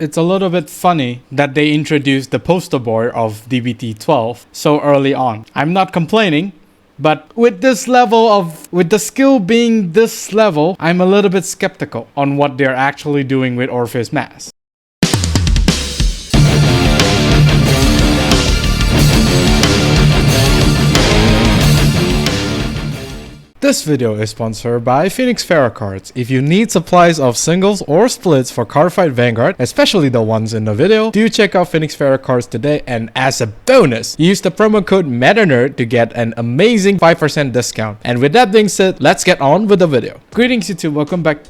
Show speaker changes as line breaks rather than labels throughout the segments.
It's a little bit funny that they introduced the poster boy of DBT12 so early on. I'm not complaining, but with the skill being this level, I'm a little bit skeptical on what they're actually doing with Orfist Masque. This video is sponsored by Phoenix Pharos Cards. If you need supplies of singles or splits for Cardfight Vanguard, especially the ones in the video, do check out Phoenix Pharos Cards today, and as a bonus, use the promo code MetaNerd to get an amazing 5% discount. And with that being said, let's get on with the video. Greetings YouTube, welcome back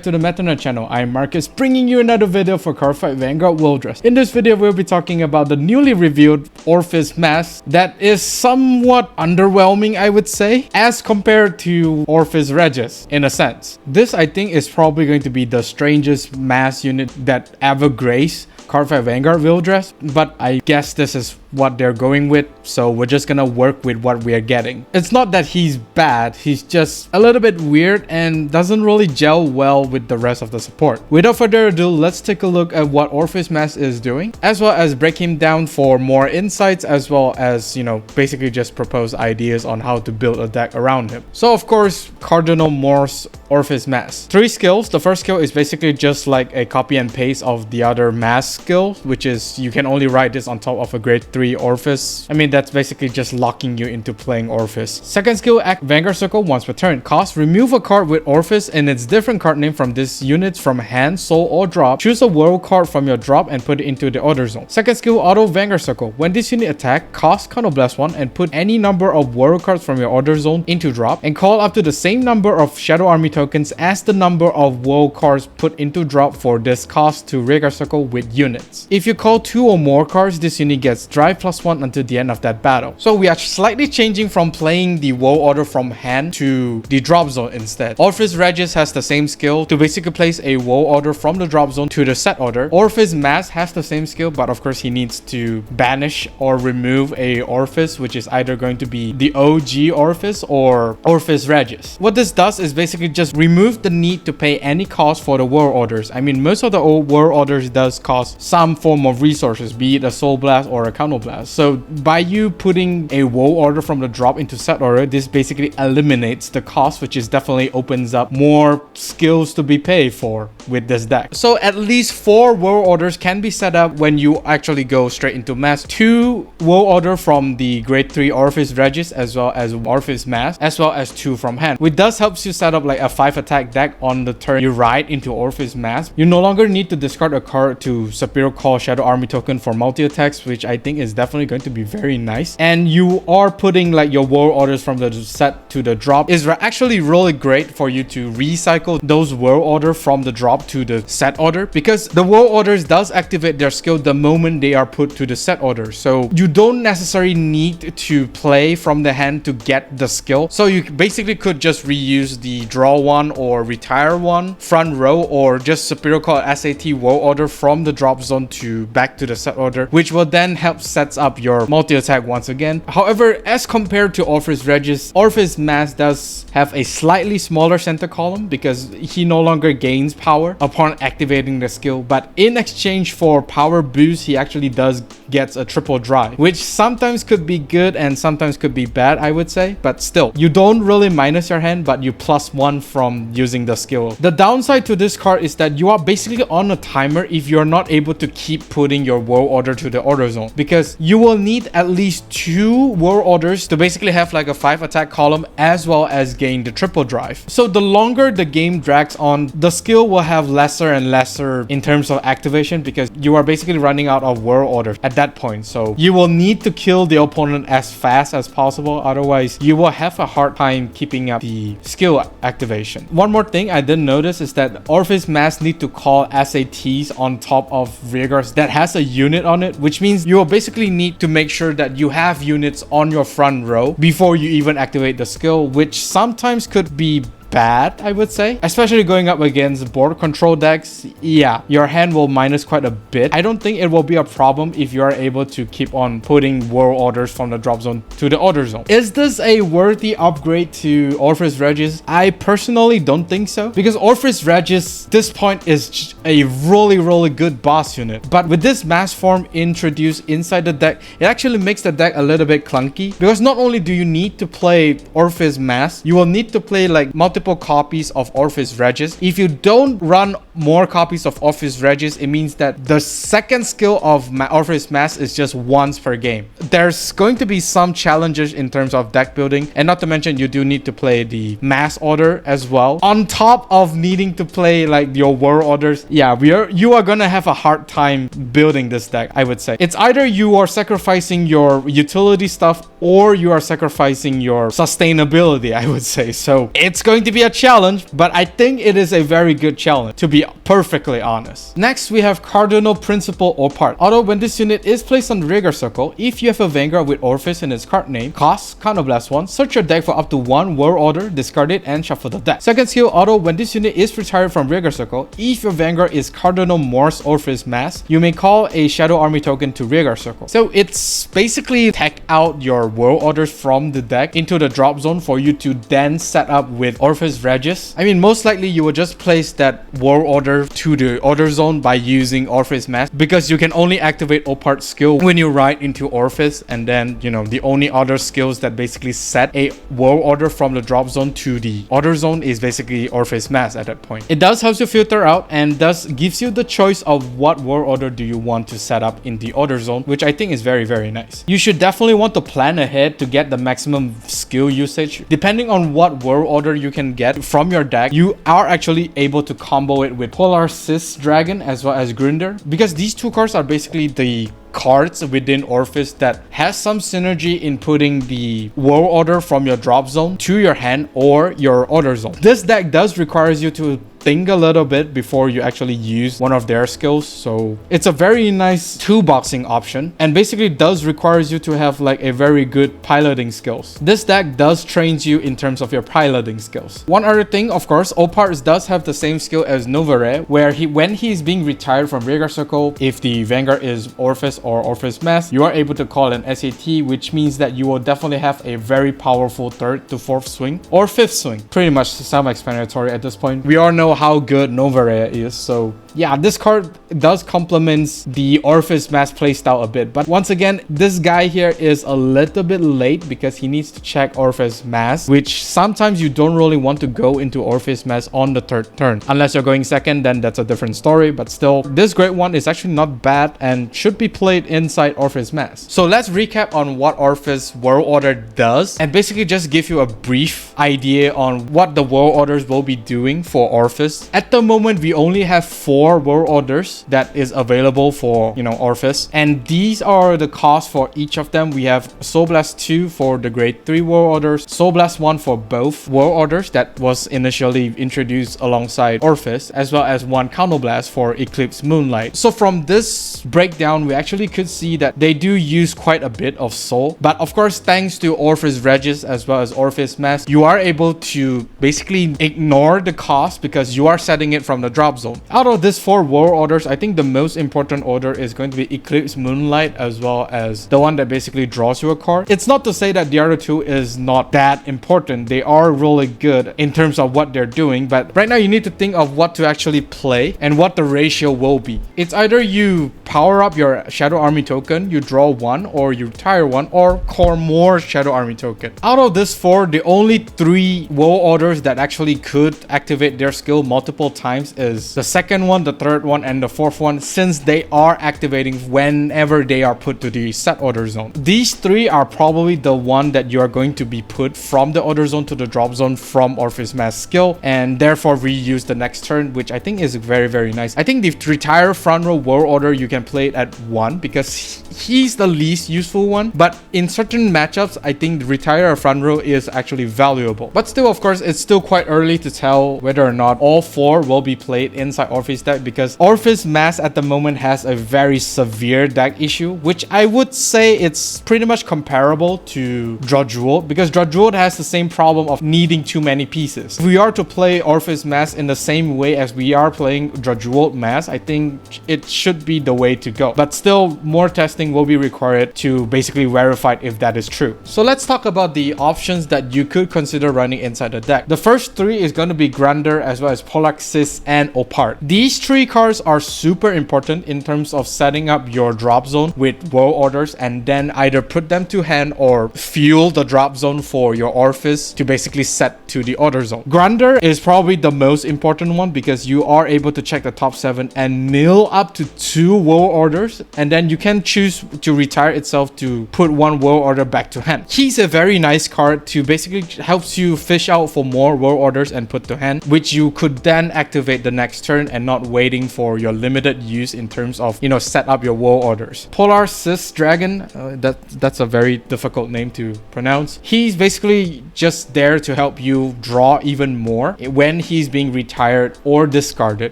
to the MetaNerd channel. I'm Marcus, bringing you another video for Cardfight Vanguard Willdress. In this video, we'll be talking about the newly revealed Orfist Masque that is somewhat underwhelming, I would say, as compared to Orfist Regis in a sense. This, I think, is probably going to be the strangest mass unit that ever graced Cardfight Vanguard Willdress, but I guess this is what they're going with, so we're just gonna work with what we are getting. It's not that he's bad, he's just a little bit weird and doesn't really gel well with the rest of the support. Without further ado, let's take a look at what Orfist Masque is doing, as well as break him down for more insights, as well as, you know, basically just propose ideas on how to build a deck around him. So of course, Cardinal Morse Orfist Masque. 3 skills. The first skill is basically just like a copy and paste of the other Masque skill, which is you can only write this on top of a grade 3 Orfist. I mean, that's basically just locking you into playing Orfist. Second skill, act Vanguard Circle once per turn. Cost, remove a card with Orfist and its different card name from this unit from hand, soul, or drop. Choose a world card from your drop and put it into the order zone. Second skill, auto Vanguard Circle. When this unit attack, cost Counterblast 1 and put any number of world cards from your order zone into drop, and call up to the same number of Shadow Army tokens as the number of world cards put into drop for this cost to Vanguard Circle with units. If you call 2 or more cards, this unit gets drive +1 until the end of that battle. So we are slightly changing from playing the world order from hand to the drop zone instead. Orfist Regis has the same skill to basically place a world order from the drop zone to the set order. Orfist Masque has the same skill, but of course he needs to banish or remove a Orfist, which is either going to be the OG Orfist or Orfist Regis. What this does is basically just remove the need to pay any cost for the world orders. I mean, most of the old world orders does cost some form of resources, be it a soul blast or a counter blast. So by you putting a world order from the drop into set order, this basically eliminates the cost, which is definitely opens up more skills to be paid for with this deck. So at least 4 world orders can be set up when you actually go straight into Masque. 2 world order from the grade 3 Orfist Regis, as well as Orfist Masque, as well as 2 from hand, which does helps you set up like a 5 attack deck on the turn you ride into Orfist Masque. You no longer need to discard a card to Superior Call Shadow Army token for multi attacks, which I think is definitely going to be very nice. And you are putting like your world orders from the set to the drop is actually really great for you to recycle those world order from the drop to the set order, because the world orders does activate their skill the moment they are put to the set order. So you don't necessarily need to play from the hand to get the skill. So you basically could just reuse the draw 1 or retire 1 front row, or just Superior Call SAT world order from the drop zone to back to the set order, which will then help sets up your multi-attack once again. However, as compared to Orfist Regis, Orfist Masque does have a slightly smaller center column because he no longer gains power upon activating the skill, but in exchange for power boost, he actually does gets a triple drive, which sometimes could be good and sometimes could be bad, I would say. But still, you don't really minus your hand, but you +1 from using the skill. The downside to this card is that you are basically on a timer if you're not able to keep putting your world order to the order zone, because you will need at least 2 world orders to basically have like a 5 attack column, as well as gain the triple drive. So the longer the game drags on, the skill will have lesser and lesser in terms of activation, because you are basically running out of world orders at that point. So you will need to kill the opponent as fast as possible, otherwise you will have a hard time keeping up the skill activation. One more thing I didn't notice is that Orfist Masque need to call SATs on top of Vanguards that has a unit on it, which means you will basically need to make sure that you have units on your front row before you even activate the skill, which sometimes could be bad, I would say. Especially going up against board control decks, yeah, your hand will minus quite a bit. I don't think it will be a problem if you are able to keep on putting world orders from the drop zone to the order zone. Is this a worthy upgrade to Orfist Regis? I personally don't think so, because Orfist Regis this point is a really good boss unit. But with this mass form introduced inside the deck, it actually makes the deck a little bit clunky, because not only do you need to play Orfist Masque, you will need to play like multiple copies of Orfist Regis. If you don't run more copies of Orfist Regis, it means that the second skill of Orfist Masque is just once per game. There's going to be some challenges in terms of deck building, and not to mention you do need to play the mass order as well, on top of needing to play like your world orders. Yeah, you are gonna have a hard time building this deck, I would say. It's either you are sacrificing your utility stuff or you are sacrificing your sustainability, I would say. So it's going to be a challenge, but I think it is a very good challenge, to be perfectly honest. Next, we have Cardinal Principal Opart. Although when this unit is placed on the Rigor Circle, if you have a Vanguard with Orfist in its card name, cost Counterblast 1, search your deck for up to 1 world order, discard it, and shuffle the deck. Second skill, although when this unit is retired from Rigor Circle, if your Vanguard is Cardinal Morse Orfist Masque, you may call a Shadow Army token to Rigor Circle. So it's basically tech out your world orders from the deck into the drop zone for you to then set up with Orfist Regis. I mean, most likely you will just place that world order to the order zone by using Orfist Masque, because you can only activate Opart skill when you ride into Orfist, and then, you know, the only other skills that basically set a world order from the drop zone to the order zone is basically Orfist Masque at that point. It does help you filter out and thus gives you the choice of what world order do you want to set up in the order zone, which I think is very nice. You should definitely want to plan ahead to get the maximum skill usage. Depending on what world order you can get from your deck, you are actually able to combo it with Polar Cis Dragon as well as Grinder, because these two cards are basically the cards within Orfist that has some synergy in putting the world order from your drop zone to your hand or your order zone. This deck does require you to think a little bit before you actually use one of their skills, so it's a very nice toolboxing option, and basically does requires you to have like a very good piloting skills. This deck does trains you in terms of your piloting skills. One other thing, of course, Opart does have the same skill as Novare, where when he's being retired from Rigor Circle, if the Vanguard is Orfist or Orfist Masque, you are able to call an SAT, which means that you will definitely have a very powerful 3rd to 4th swing or 5th swing. Pretty much self-explanatory at this point. We all know how good Novarea is, so yeah, this card does complements the Orfist Masque playstyle a bit, but once again, this guy here is a little bit late because he needs to check Orfist Masque, which sometimes you don't really want to go into Orfist Masque on the 3rd turn. Unless you're going 2nd, then that's a different story, but still, this great one is actually not bad and should be played inside Orfist Masque. So let's recap on what Orfist World Order does, and basically just give you a brief idea on what the World Orders will be doing for Orfist. At the moment, we only have 4 world orders that is available for, you know, Orfist, and these are the cost for each of them. We have Soul Blast 2 for the grade 3 world orders, Soul Blast 1 for both world orders that was initially introduced alongside Orfist, as well as 1 Counterblast for Eclipse Moonlight. So from this breakdown, we actually could see that they do use quite a bit of soul, but of course, thanks to Orfist Regis as well as Orfist Masque, you are able to basically ignore the cost because you are setting it from the drop zone. Out of this 4 world orders, I think the most important order is going to be Eclipse Moonlight, as well as the one that basically draws you a card. It's not to say that the other 2 is not that important. They are really good in terms of what they're doing, but right now you need to think of what to actually play and what the ratio will be. It's either you power up your Shadow Army token, you draw 1, or you retire 1, or core more Shadow Army token. Out of this 4, the only 3 world orders that actually could activate their skill multiple times is the 2nd one, the 3rd one, and the 4th one, since they are activating whenever they are put to the set order zone. These 3 are probably the one that you are going to be put from the order zone to the drop zone from Orfist Masque skill, and therefore reuse the next turn, which I think is very nice. I think the retire front row world order, you can play it at 1 because he's the least useful one, but in certain matchups, I think retire a front row is actually valuable. But still, of course, it's still quite early to tell whether or not all 4 will be played inside Orfist deck, because Orfist Masque at the moment has a very severe deck issue, which I would say it's pretty much comparable to Dragontree, because Dragontree has the same problem of needing too many pieces. If we are to play Orfist Masque in the same way as we are playing Dragontree Masque, I think it should be the way to go. But still, more testing will be required to basically verify if that is true. So let's talk about the options that you could consider running inside the deck. The first 3 is going to be Grander, as well as Polaxis and Opart. These 3 cards are super important in terms of setting up your drop zone with world orders, and then either put them to hand or fuel the drop zone for your Orfist to basically set to the order zone. Grander is probably the most important one because you are able to check the top 7 and mill up to 2 world orders, and then you can choose to retire itself to put 1 world order back to hand. He's a very nice card to basically helps you fish out for more world orders and put to hand, which you could then activate the next turn and not waiting for your limited use in terms of, you know, set up your world orders. Polar Cis Dragon, that's a very difficult name to pronounce. He's basically just there to help you draw even more when he's being retired or discarded.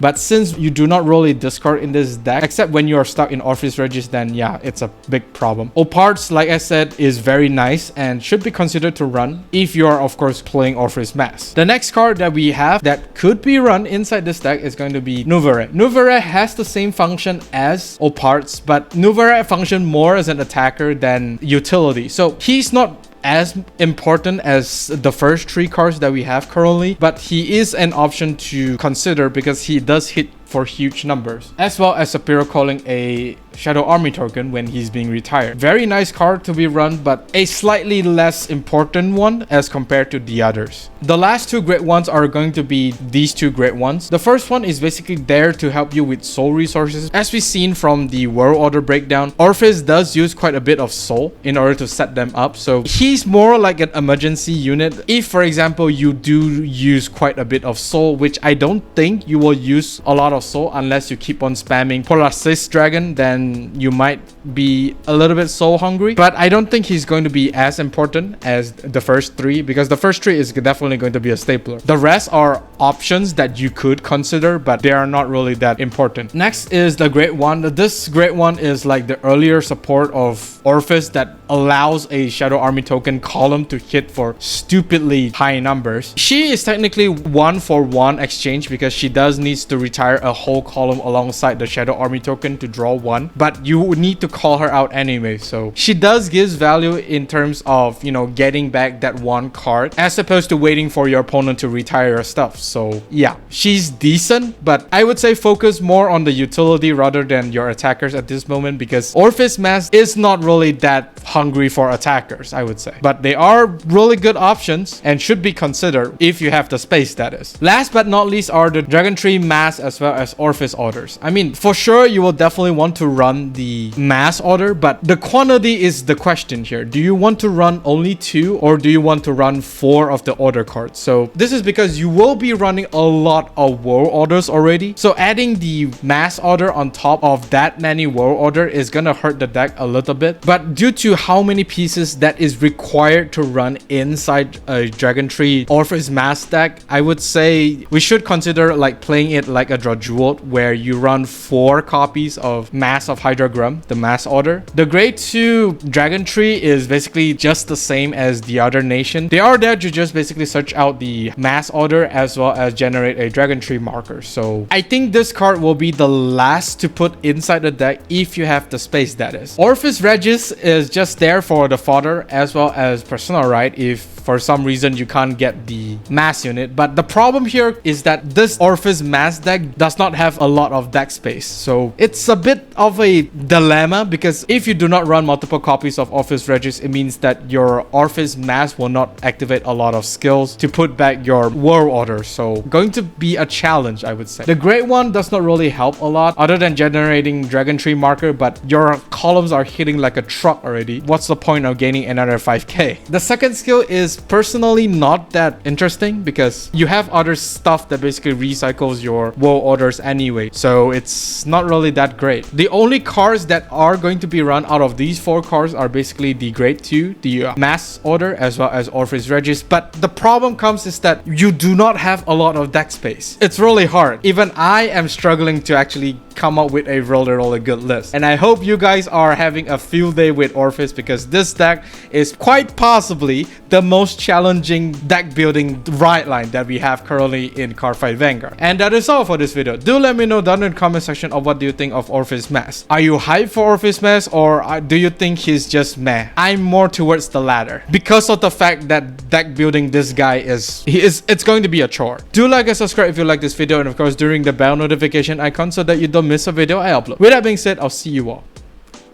But since you do not really discard in this deck, except when you are stuck in Orfist Regis, then yeah, it's a big problem. Oparts, like I said, is very nice and should be considered to run if you are, of course, playing Orfist Masque. The next card that we have that could be run inside this deck is going to be Nouveret. Nouveret has the same function as Oparts, but Nouveret functions more as an attacker than utility. So he's not as important as the first 3 cards that we have currently, but he is an option to consider because he does hit for huge numbers, as well as Superior Calling a Shadow Army token when he's being retired. Very nice card to be run, but a slightly less important one as compared to the others. The last 2 great ones are going to be these 2 great ones. The first one is basically there to help you with soul resources. As we've seen from the world order breakdown, Orfist does use quite a bit of soul in order to set them up, so he's more like an emergency unit. If, for example, you do use quite a bit of soul, which I don't think you will use a lot of soul unless you keep on spamming Polaxis Dragon, then you might be a little bit soul hungry. But I don't think he's going to be as important as the first 3, because the first 3 is definitely going to be a stapler. The rest are options that you could consider, but they are not really that important. Next is the Great One. This Great One is like the earlier support of Orfist that allows a Shadow Army token column to hit for stupidly high numbers. She is technically 1-for-1 exchange because she does need to retire a whole column alongside the Shadow Army token to draw 1, but you would need to call her out anyway. So she does gives value in terms of, you know, getting back that 1 card as opposed to waiting for your opponent to retire your stuff. So yeah, she's decent, but I would say focus more on the utility rather than your attackers at this moment, because Orfist Masque is not really that hungry for attackers, I would say. But they are really good options and should be considered if you have the space, that is. Last but not least are the Dragontree Masques as well as Orfist orders. I mean, for sure you will definitely want to run the mass order, but the quantity is the question here. Do you want to run only 2 or do you want to run 4 of the order cards? So this is because you will be running a lot of world orders already. So adding the mass order on top of that many world order is gonna hurt the deck a little bit. But due to how many pieces that is required to run inside a Dragontree Orfist Masque deck, I would say we should consider like playing it like a Dragontree, where you run 4 copies of Mass of Hydragrum, the mass order. The grade 2 Dragontree is basically just the same as the other nation. They are there to just basically search out the mass order as well as generate a Dragontree marker. So I think this card will be the last to put inside the deck if you have the space, that is. Orfist Regis is just there for the fodder as well as personal right if for some reason you can't get the mass unit. But the problem here is that this Orfist Masque deck does not have a lot of deck space. So it's a bit of a dilemma, because if you do not run multiple copies of Orfist Regis, it means that your Orfist Masque will not activate a lot of skills to put back your world order. So going to be a challenge, I would say. The Great One does not really help a lot other than generating Dragontree marker, but your columns are hitting like a truck already. What's the point of gaining another 5k? The second skill is personally not that interesting because you have other stuff that basically recycles your world orders anyway, so it's not really that great. The only cards that are going to be run out of these 4 cards are basically the grade 2, the Masque order, as well as Orfist Regis, but the problem comes is that you do not have a lot of deck space. It's really hard. Even I am struggling to actually come up with a really good list, and I hope you guys are having a field day with Orfist because this deck is quite possibly the most challenging deck building rideline that we have currently in Cardfight Vanguard. And that is all for this video. Do let me know down in the comment section of what do you think of Orfist Masque. Are you hyped for Orfist Masque, or do you think he's just meh? I'm more towards the latter because of the fact that deck building this guy it's going to be a chore. Do like and subscribe if you like this video, and of course during the bell notification icon so that you don't miss a video I upload. With that being said, I'll see you all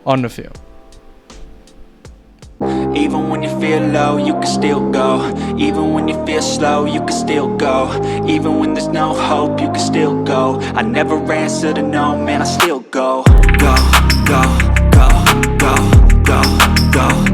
on the field.
Even when you feel low, you can still go. Even when you feel slow, you can still go. Even when there's no hope, you can still go. I never answer to no, man, I still go. Go, go, go, go, go, go.